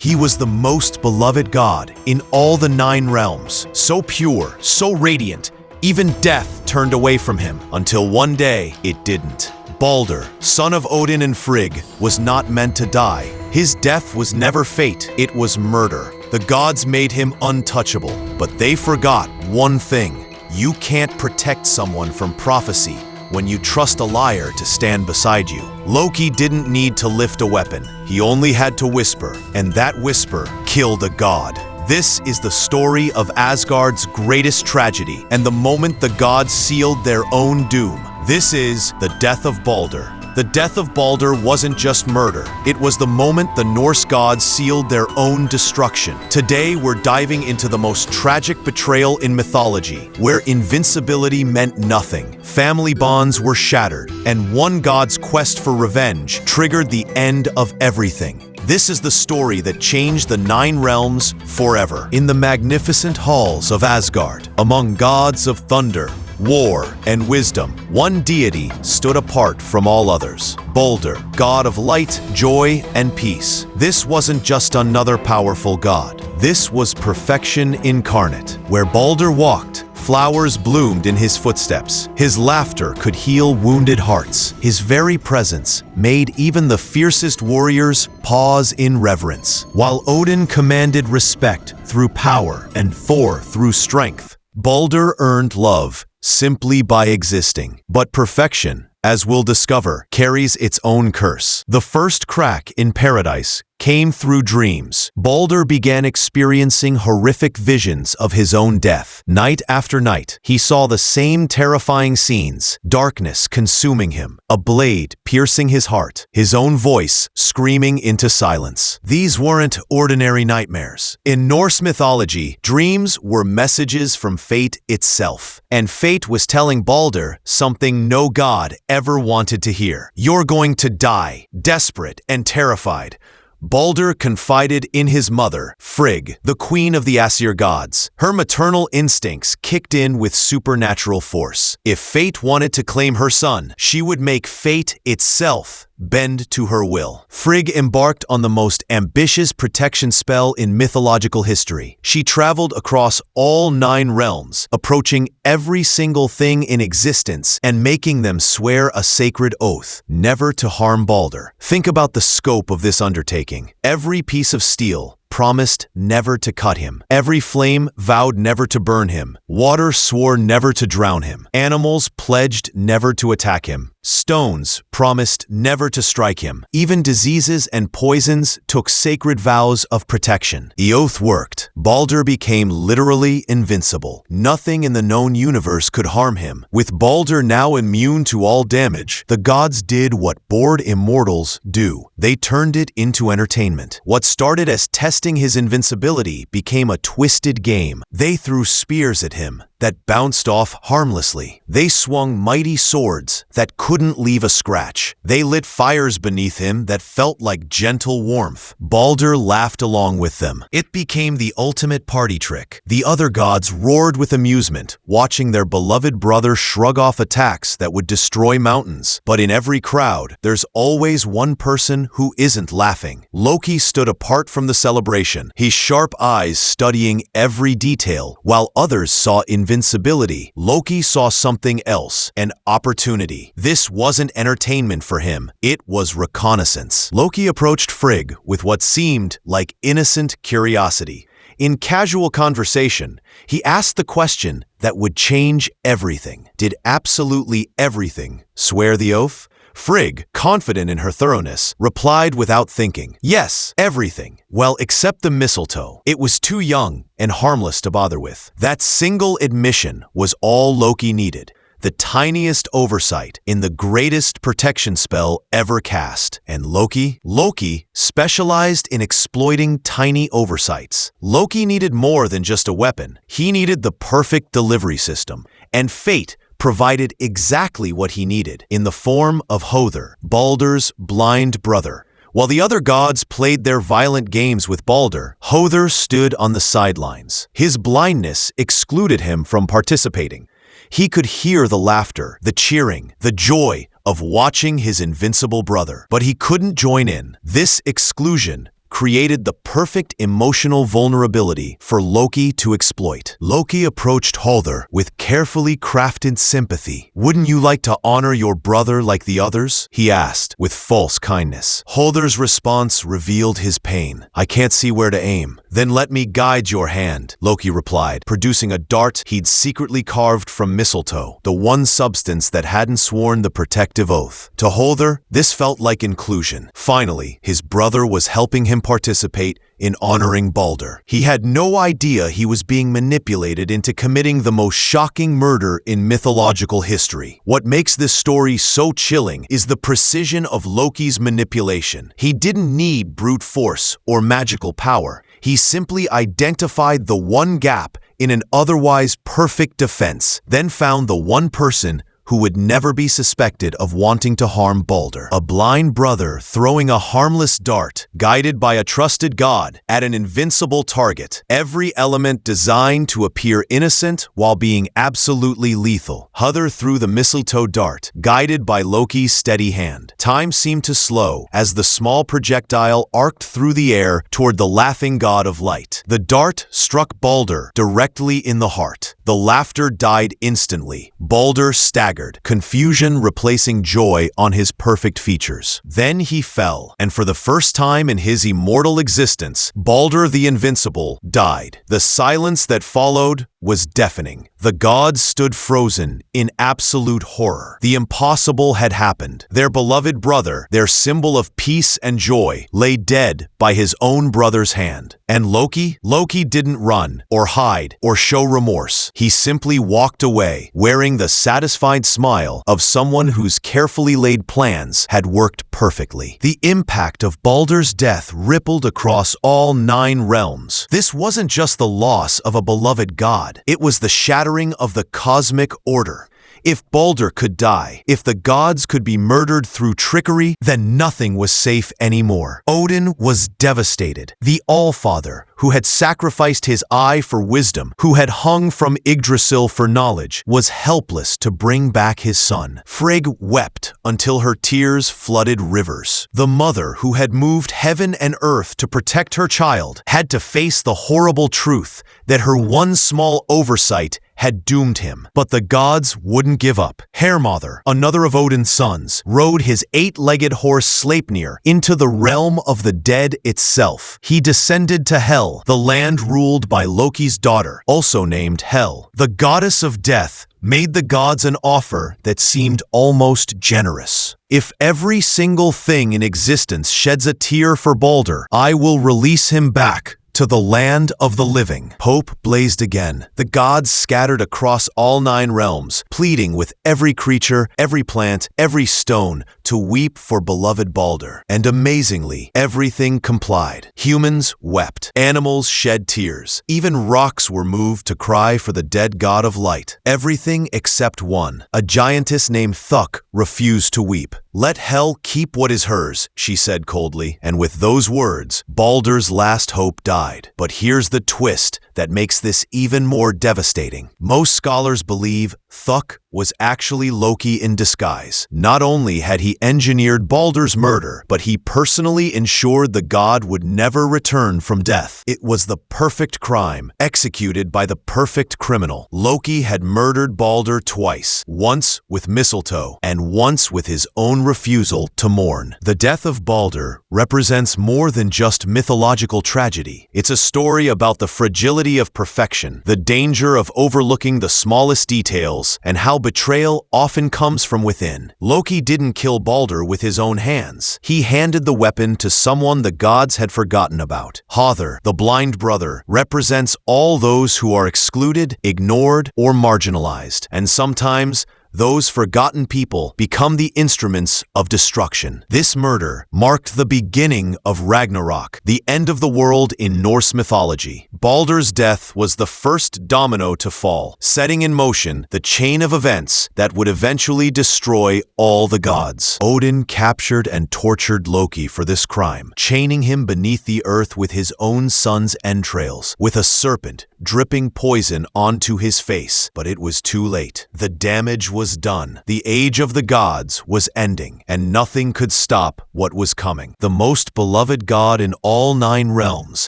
He was the most beloved god in all the 9 realms, so pure, so radiant, even death turned away from him, until one day it didn't. Baldur, son of Odin and Frigg, was not meant to die. His death was never fate, it was murder. The gods made him untouchable, but they forgot one thing. You can't protect someone from prophecy when you trust a liar to stand beside you. Loki didn't need to lift a weapon. He only had to whisper, and that whisper killed a god. This is the story of Asgard's greatest tragedy, and the moment the gods sealed their own doom. This is the death of Baldur. The death of Baldur wasn't just murder. It was the moment the Norse gods sealed their own destruction. Today, we're diving into the most tragic betrayal in mythology, where invincibility meant nothing, family bonds were shattered, and one god's quest for revenge triggered the end of everything. This is the story that changed the 9 realms forever. In the magnificent halls of Asgard, among gods of thunder, war, and wisdom, one deity stood apart from all others. Baldur, god of light, joy, and peace. This wasn't just another powerful god. This was perfection incarnate. Where Baldur walked, flowers bloomed in his footsteps. His laughter could heal wounded hearts. His very presence made even the fiercest warriors pause in reverence. While Odin commanded respect through power and Thor through strength, Baldur earned love simply by existing. But perfection, as we'll discover, carries its own curse. The first crack in paradise came through dreams. Baldur began experiencing horrific visions of his own death. Night after night, he saw the same terrifying scenes, darkness consuming him, a blade piercing his heart, his own voice screaming into silence. These weren't ordinary nightmares. In Norse mythology, dreams were messages from fate itself, and fate was telling Baldur something no god ever wanted to hear. You're going to die. Desperate and terrified, Baldur confided in his mother, Frigg, the queen of the Asir gods. Her maternal instincts kicked in with supernatural force. If fate wanted to claim her son, she would make fate itself bend to her will. Frigg embarked on the most ambitious protection spell in mythological history. She traveled across all 9 realms, approaching every single thing in existence and making them swear a sacred oath, never to harm Baldur. Think about the scope of this undertaking. Every piece of steel promised never to cut him. Every flame vowed never to burn him. Water swore never to drown him. Animals pledged never to attack him. Stones promised never to strike him. Even diseases and poisons took sacred vows of protection. The oath worked. Baldur became literally invincible. Nothing in the known universe could harm him. With Baldur now immune to all damage, the gods did what bored immortals do. They turned it into entertainment. What started as testing his invincibility became a twisted game. They threw spears at him that bounced off harmlessly. They swung mighty swords that couldn't leave a scratch. They lit fires beneath him that felt like gentle warmth. Baldur laughed along with them. It became the ultimate party trick. The other gods roared with amusement, watching their beloved brother shrug off attacks that would destroy mountains. But in every crowd, there's always one person who isn't laughing. Loki stood apart from the celebration, his sharp eyes studying every detail, while others saw invincibility. Loki saw something else, an opportunity. This wasn't entertainment for him, it was reconnaissance. Loki approached Frigg with what seemed like innocent curiosity. In casual conversation, he asked the question that would change everything. Did absolutely everything swear the oath? Frigg, confident in her thoroughness, replied without thinking, "Yes, everything. Well, except the mistletoe. It was too young and harmless to bother with." That single admission was all Loki needed. The tiniest oversight in the greatest protection spell ever cast. And Loki specialized in exploiting tiny oversights. Loki needed more than just a weapon. He needed the perfect delivery system. And fate provided exactly what he needed in the form of Höðr, Baldur's blind brother. While the other gods played their violent games with Baldur, Höðr stood on the sidelines. His blindness excluded him from participating. He could hear the laughter, the cheering, the joy of watching his invincible brother, but he couldn't join in. This exclusion created the perfect emotional vulnerability for Loki to exploit. Loki approached Höðr with carefully crafted sympathy. "Wouldn't you like to honor your brother like the others?" he asked, with false kindness. Höðr's response revealed his pain. "I can't see where to aim." "Then let me guide your hand," Loki replied, producing a dart he'd secretly carved from mistletoe, the one substance that hadn't sworn the protective oath. To Höðr, this felt like inclusion. Finally, his brother was helping him participate in honoring Baldur. He had no idea he was being manipulated into committing the most shocking murder in mythological history. What makes this story so chilling is the precision of Loki's manipulation. He didn't need brute force or magical power. He simply identified the one gap in an otherwise perfect defense, then found the one person who would never be suspected of wanting to harm Baldur. A blind brother throwing a harmless dart, guided by a trusted god, at an invincible target. Every element designed to appear innocent while being absolutely lethal. Höðr threw the mistletoe dart, guided by Loki's steady hand. Time seemed to slow as the small projectile arced through the air toward the laughing god of light. The dart struck Baldur directly in the heart. The laughter died instantly. Baldur staggered, confusion replacing joy on his perfect features. Then he fell, and for the first time in his immortal existence, Baldur the Invincible died. The silence that followed was deafening. The gods stood frozen in absolute horror. The impossible had happened. Their beloved brother, their symbol of peace and joy, lay dead by his own brother's hand. And Loki didn't run or hide or show remorse. He simply walked away, wearing the satisfied smile of someone whose carefully laid plans had worked perfectly. The impact of Baldur's death rippled across all 9 realms. This wasn't just the loss of a beloved god. It was the shattering of the cosmic order. If Baldur could die, if the gods could be murdered through trickery, then nothing was safe anymore. Odin was devastated. The Allfather, who had sacrificed his eye for wisdom, who had hung from Yggdrasil for knowledge, was helpless to bring back his son. Frigg wept until her tears flooded rivers. The mother, who had moved heaven and earth to protect her child, had to face the horrible truth that her one small oversight had doomed him. But the gods wouldn't give up. Hermother, another of Odin's sons, rode his 8-legged horse Sleipnir into the realm of the dead itself. He descended to Hel, the land ruled by Loki's daughter, also named Hel. The goddess of death made the gods an offer that seemed almost generous. "If every single thing in existence sheds a tear for Baldur, I will release him back to the land of the living." Hope blazed again. The gods scattered across all 9 realms, pleading with every creature, every plant, every stone to weep for beloved Baldur. And amazingly, everything complied. Humans wept. Animals shed tears. Even rocks were moved to cry for the dead god of light. Everything except one. A giantess named Höðr refused to weep. "Let Hel keep what is hers," she said coldly, and with those words, Baldur's last hope died. But here's the twist that makes this even more devastating. Most scholars believe Höðr was actually Loki in disguise. Not only had he engineered Baldur's murder, but he personally ensured the god would never return from death. It was the perfect crime, executed by the perfect criminal. Loki had murdered Baldur twice, once with mistletoe, and once with his own refusal to mourn. The death of Baldur represents more than just mythological tragedy. It's a story about the fragility of perfection, the danger of overlooking the smallest details, and how betrayal often comes from within. Loki didn't kill Baldur with his own hands. He handed the weapon to someone the gods had forgotten about. Höðr, the blind brother, represents all those who are excluded, ignored, or marginalized, and sometimes those forgotten people become the instruments of destruction. This murder marked the beginning of Ragnarok, the end of the world in Norse mythology. Baldur's death was the first domino to fall, setting in motion the chain of events that would eventually destroy all the gods. Odin captured and tortured Loki for this crime, chaining him beneath the earth with his own son's entrails. With a serpent dripping poison onto his face. But it was too late. The damage was done. The age of the gods was ending, and nothing could stop what was coming. The most beloved god in all 9 realms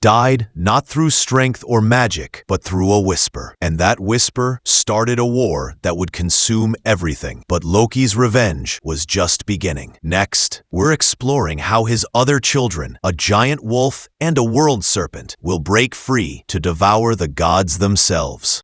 died not through strength or magic, but through a whisper. And that whisper started a war that would consume everything. But Loki's revenge was just beginning. Next, we're exploring how his other children, a giant wolf and a world serpent, will break free to devour the gods themselves.